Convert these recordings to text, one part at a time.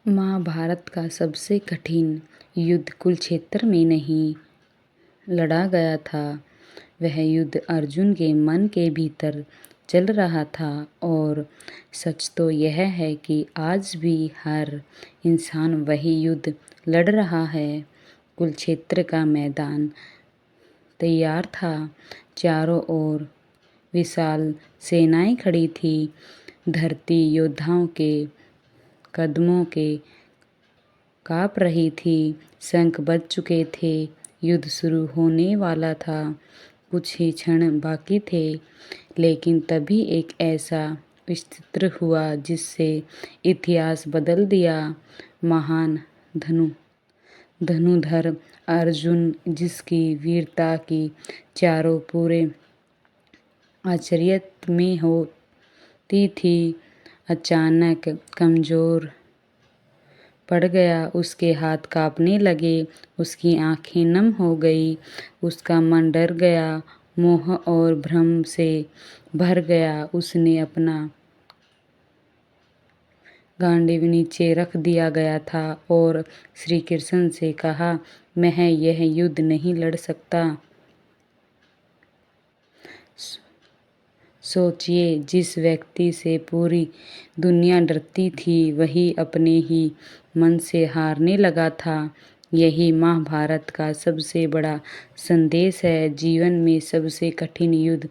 महाभारत का सबसे कठिन युद्ध कुरुक्षेत्र में नहीं लड़ा गया था। वह युद्ध अर्जुन के मन के भीतर चल रहा था और सच तो यह है कि आज भी हर इंसान वही युद्ध लड़ रहा है। कुरुक्षेत्र का मैदान तैयार था। चारों ओर विशाल सेनाएं खड़ी थी। धरती योद्धाओं के कदमों के काँप रही थी। शंख बज चुके थे। युद्ध शुरू होने वाला था। कुछ ही क्षण बाकी थे, लेकिन तभी एक ऐसा विचित्र हुआ जिससे इतिहास बदल दिया। महान धनुर्धर अर्जुन, जिसकी वीरता की चारों पूरे आश्चर्य में होती थी, अचानक कमजोर पड़ गया। उसके हाथ कांपने लगे, उसकी आंखें नम हो गई, उसका मन डर गया, मोह और भ्रम से भर गया। उसने अपना गांडीव नीचे रख दिया गया था और श्री कृष्ण से कहा, मैं यह युद्ध नहीं लड़ सकता। सोचिए, जिस व्यक्ति से पूरी दुनिया डरती थी, वही अपने ही मन से हारने लगा था। यही महाभारत का सबसे बड़ा संदेश है। जीवन में सबसे कठिन युद्ध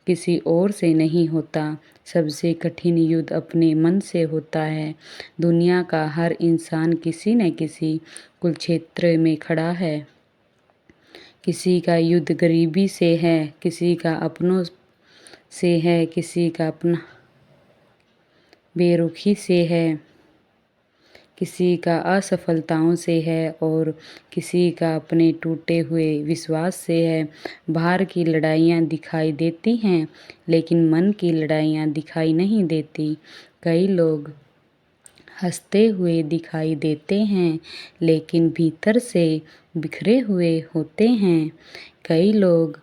किसी और से नहीं होता। सबसे कठिन युद्ध अपने मन से होता है। दुनिया का हर इंसान किसी न किसी कुरुक्षेत्र में खड़ा है। किसी का युद्ध गरीबी से है, किसी का अपनों से है, किसी का अपना बेरुखी से है, किसी का असफलताओं से है और किसी का अपने टूटे हुए विश्वास से है। बाहर की लड़ाइयाँ दिखाई देती हैं, लेकिन मन की लड़ाइयाँ दिखाई नहीं देती। कई लोग हंसते हुए दिखाई देते हैं, लेकिन भीतर से बिखरे हुए होते हैं। कई लोग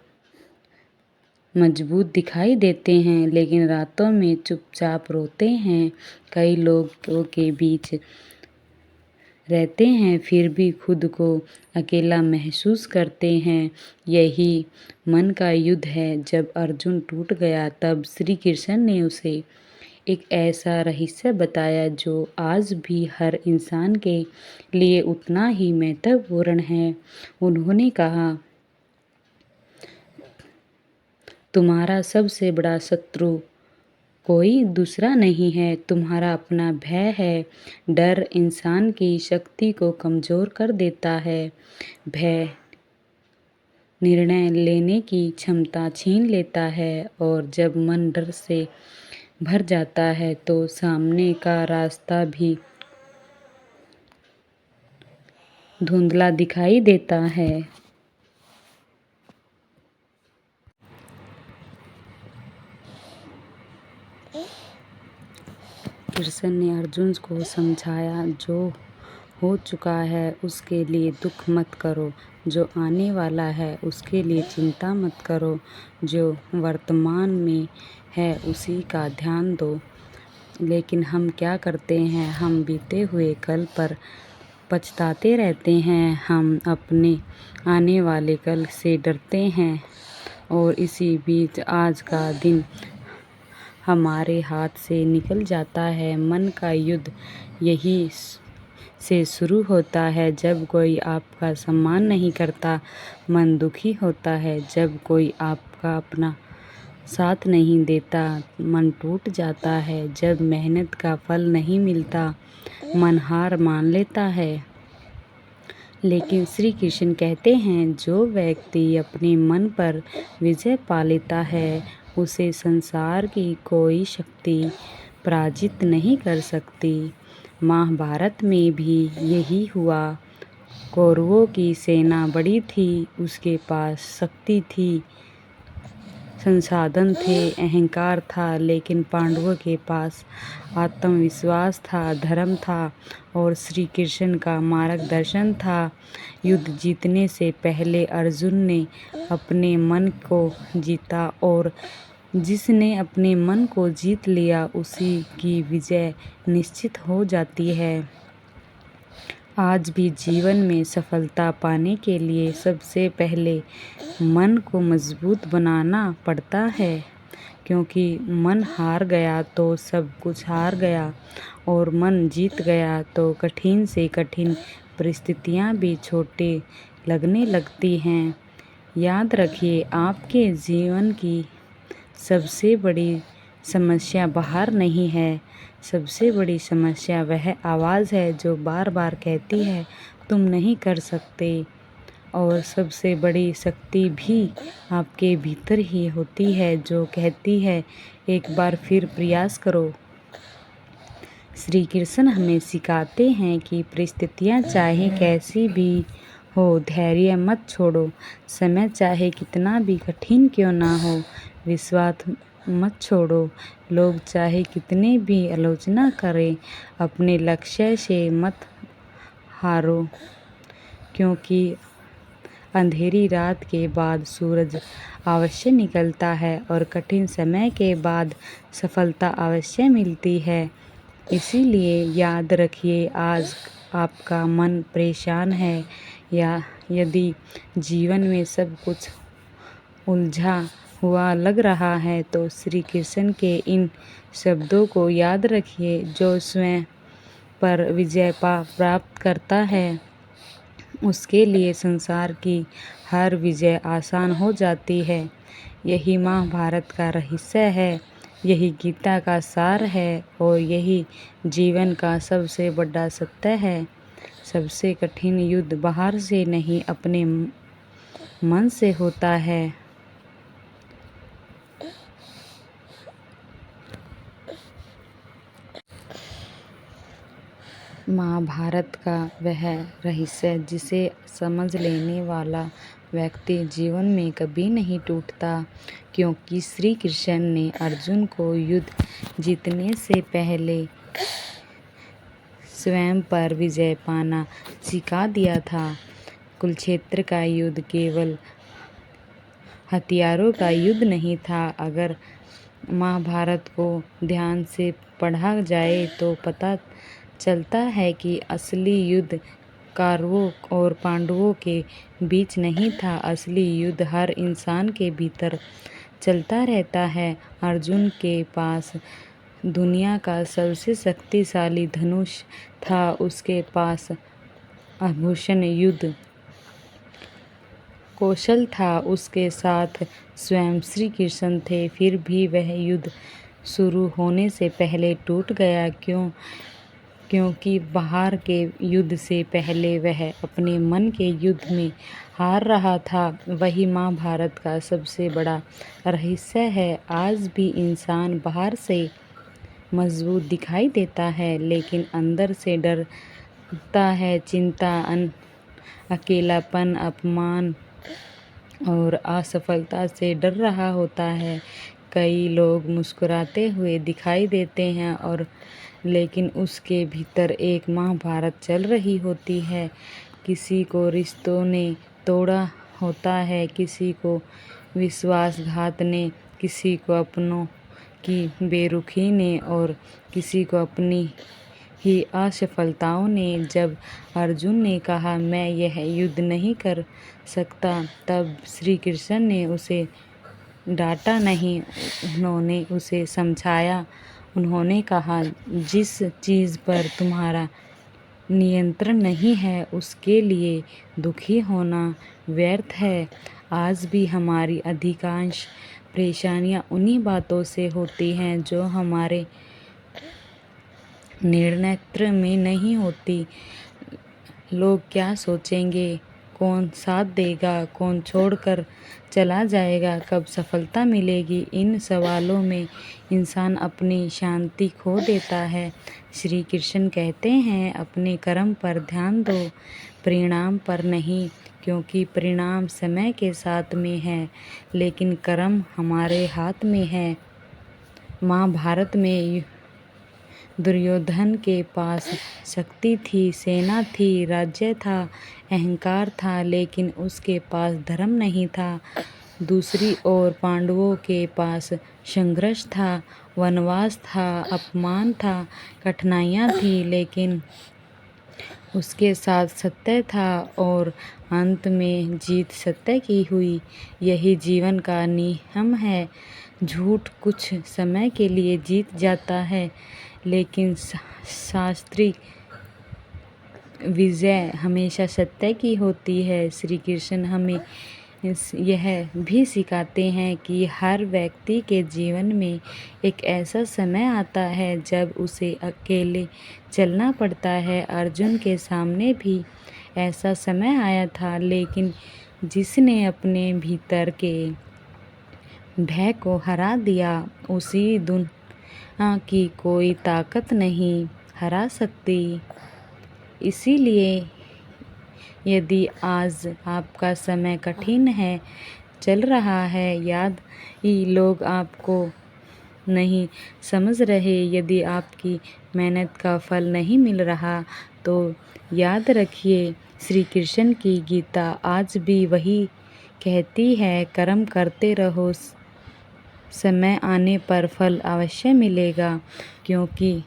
मजबूत दिखाई देते हैं, लेकिन रातों में चुपचाप रोते हैं। कई लोगों के बीच रहते हैं, फिर भी खुद को अकेला महसूस करते हैं। यही मन का युद्ध है। जब अर्जुन टूट गया, तब श्री कृष्ण ने उसे एक ऐसा रहस्य बताया जो आज भी हर इंसान के लिए उतना ही महत्वपूर्ण है। उन्होंने कहा, तुम्हारा सबसे बड़ा शत्रु कोई दूसरा नहीं है, तुम्हारा अपना भय है। डर इंसान की शक्ति को कमजोर कर देता है। भय निर्णय लेने की क्षमता छीन लेता है और जब मन डर से भर जाता है तो सामने का रास्ता भी धुंधला दिखाई देता है। कृष्ण ने अर्जुन को समझाया, जो हो चुका है उसके लिए दुख मत करो, जो आने वाला है उसके लिए चिंता मत करो, जो वर्तमान में है उसी का ध्यान दो। लेकिन हम क्या करते हैं? हम बीते हुए कल पर पछताते रहते हैं। हम अपने आने वाले कल से डरते हैं और इसी बीच आज का दिन हमारे हाथ से निकल जाता है। मन का युद्ध यही से शुरू होता है। जब कोई आपका सम्मान नहीं करता, मन दुखी होता है। जब कोई आपका अपना साथ नहीं देता, मन टूट जाता है। जब मेहनत का फल नहीं मिलता, मन हार मान लेता है। लेकिन श्री कृष्ण कहते हैं, जो व्यक्ति अपने मन पर विजय पा लेता है, उसे संसार की कोई शक्ति पराजित नहीं कर सकती। महाभारत में भी यही हुआ। कौरवों की सेना बड़ी थी, उसके पास शक्ति थी, संसाधन थे, अहंकार था, लेकिन पांडवों के पास आत्मविश्वास था, धर्म था और श्री कृष्ण का मार्गदर्शन था। युद्ध जीतने से पहले अर्जुन ने अपने मन को जीता और जिसने अपने मन को जीत लिया, उसी की विजय निश्चित हो जाती है। आज भी जीवन में सफलता पाने के लिए सबसे पहले मन को मजबूत बनाना पड़ता है, क्योंकि मन हार गया तो सब कुछ हार गया, और मन जीत गया तो कठिन से कठिन परिस्थितियाँ भी छोटी लगने लगती हैं। याद रखिए, आपके जीवन की सबसे बड़ी समस्या बाहर नहीं है। सबसे बड़ी समस्या वह आवाज़ है जो बार बार कहती है तुम नहीं कर सकते। और सबसे बड़ी शक्ति भी आपके भीतर ही होती है जो कहती है एक बार फिर प्रयास करो। श्री कृष्ण हमें सिखाते हैं कि परिस्थितियाँ चाहे कैसी भी हो, धैर्य मत छोड़ो। समय चाहे कितना भी कठिन क्यों ना हो, विश्वास मत छोड़ो। लोग चाहे कितने भी आलोचना करें, अपने लक्ष्य से मत हारो, क्योंकि अंधेरी रात के बाद सूरज अवश्य निकलता है और कठिन समय के बाद सफलता अवश्य मिलती है। इसीलिए याद रखिए, आज आपका मन परेशान है या यदि जीवन में सब कुछ उलझा हुआ लग रहा है तो श्री कृष्ण के इन शब्दों को याद रखिए, जो स्वयं पर विजय प्राप्त करता है उसके लिए संसार की हर विजय आसान हो जाती है। यही महाभारत का रहस्य है, यही गीता का सार है और यही जीवन का सबसे बड़ा सत्य है। सबसे कठिन युद्ध बाहर से नहीं, अपने मन से होता है। महाभारत का वह रहस्य जिसे समझ लेने वाला व्यक्ति जीवन में कभी नहीं टूटता, क्योंकि श्री कृष्ण ने अर्जुन को युद्ध जीतने से पहले स्वयं पर विजय पाना सिखा दिया था। कुरुक्षेत्र का युद्ध केवल हथियारों का युद्ध नहीं था। अगर महाभारत को ध्यान से पढ़ा जाए तो पता चलता है कि असली युद्ध कौरवों और पांडवों के बीच नहीं था। असली युद्ध हर इंसान के भीतर चलता रहता है। अर्जुन के पास दुनिया का सबसे शक्तिशाली धनुष था, उसके पास आभूषण युद्ध कौशल था, उसके साथ स्वयं श्री कृष्ण थे, फिर भी वह युद्ध शुरू होने से पहले टूट गया। क्योंकि बाहर के युद्ध से पहले वह अपने मन के युद्ध में हार रहा था। वही महाभारत का सबसे बड़ा रहस्य है। आज भी इंसान बाहर से मजबूत दिखाई देता है, लेकिन अंदर से डरता है। चिंता, अकेलापन, अपमान और असफलता से डर रहा होता है। कई लोग मुस्कुराते हुए दिखाई देते हैं और लेकिन उसके भीतर एक महाभारत चल रही होती है। किसी को रिश्तों ने तोड़ा होता है, किसी को विश्वासघात ने, किसी को अपनों की बेरुखी ने और किसी को अपनी ही असफलताओं ने। जब अर्जुन ने कहा मैं यह युद्ध नहीं कर सकता, तब श्री कृष्ण ने उसे डांटा नहीं, उन्होंने उसे समझाया। उन्होंने कहा जिस चीज़ पर तुम्हारा नियंत्रण नहीं है उसके लिए दुखी होना व्यर्थ है। आज भी हमारी अधिकांश परेशानियां उन्हीं बातों से होती हैं जो हमारे निर्णय में नहीं होती। लोग क्या सोचेंगे, कौन साथ देगा, कौन छोड़कर चला जाएगा, कब सफलता मिलेगी, इन सवालों में इंसान अपनी शांति खो देता है। श्री कृष्ण कहते हैं अपने कर्म पर ध्यान दो, परिणाम पर नहीं, क्योंकि परिणाम समय के साथ में है, लेकिन कर्म हमारे हाथ में है। महाभारत में दुर्योधन के पास शक्ति थी, सेना थी, राज्य था, अहंकार था, लेकिन उसके पास धर्म नहीं था। दूसरी ओर पांडवों के पास संघर्ष था, वनवास था, अपमान था, कठिनाइयाँ थी, लेकिन उसके साथ सत्य था और अंत में जीत सत्य की हुई। यही जीवन का नियम है। झूठ कुछ समय के लिए जीत जाता है, लेकिन शास्त्रीय विजय हमेशा सत्य की होती है। श्री कृष्ण हमें यह भी सिखाते हैं कि हर व्यक्ति के जीवन में एक ऐसा समय आता है जब उसे अकेले चलना पड़ता है। अर्जुन के सामने भी ऐसा समय आया था, लेकिन जिसने अपने भीतर के भय को हरा दिया, उसी दुनिया की कोई ताकत नहीं हरा सकती। इसीलिए यदि आज आपका समय कठिन है, चल रहा है, यदि लोग आपको नहीं समझ रहे, यदि आपकी मेहनत का फल नहीं मिल रहा, तो याद रखिए, श्री कृष्ण की गीता आज भी वही कहती है, कर्म करते रहो, समय आने पर फल अवश्य मिलेगा, क्योंकि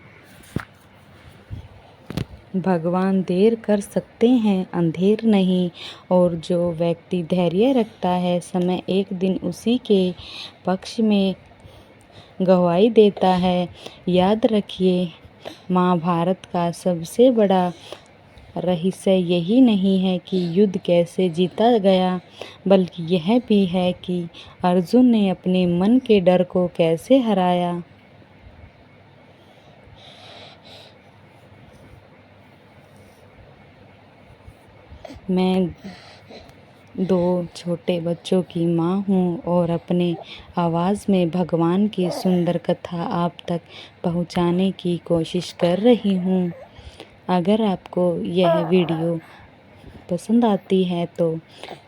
भगवान देर कर सकते हैं, अंधेर नहीं। और जो व्यक्ति धैर्य रखता है, समय एक दिन उसी के पक्ष में गवाही देता है। याद रखिए, महाभारत का सबसे बड़ा रहस्य यही नहीं है कि युद्ध कैसे जीता गया, बल्कि यह भी है कि अर्जुन ने अपने मन के डर को कैसे हराया। मैं 2 छोटे बच्चों की माँ हूँ और अपने आवाज़ में भगवान की सुंदर कथा आप तक पहुँचाने की कोशिश कर रही हूँ। अगर आपको यह वीडियो पसंद आती है तो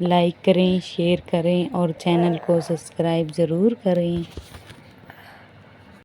लाइक करें, शेयर करें और चैनल को सब्सक्राइब ज़रूर करें।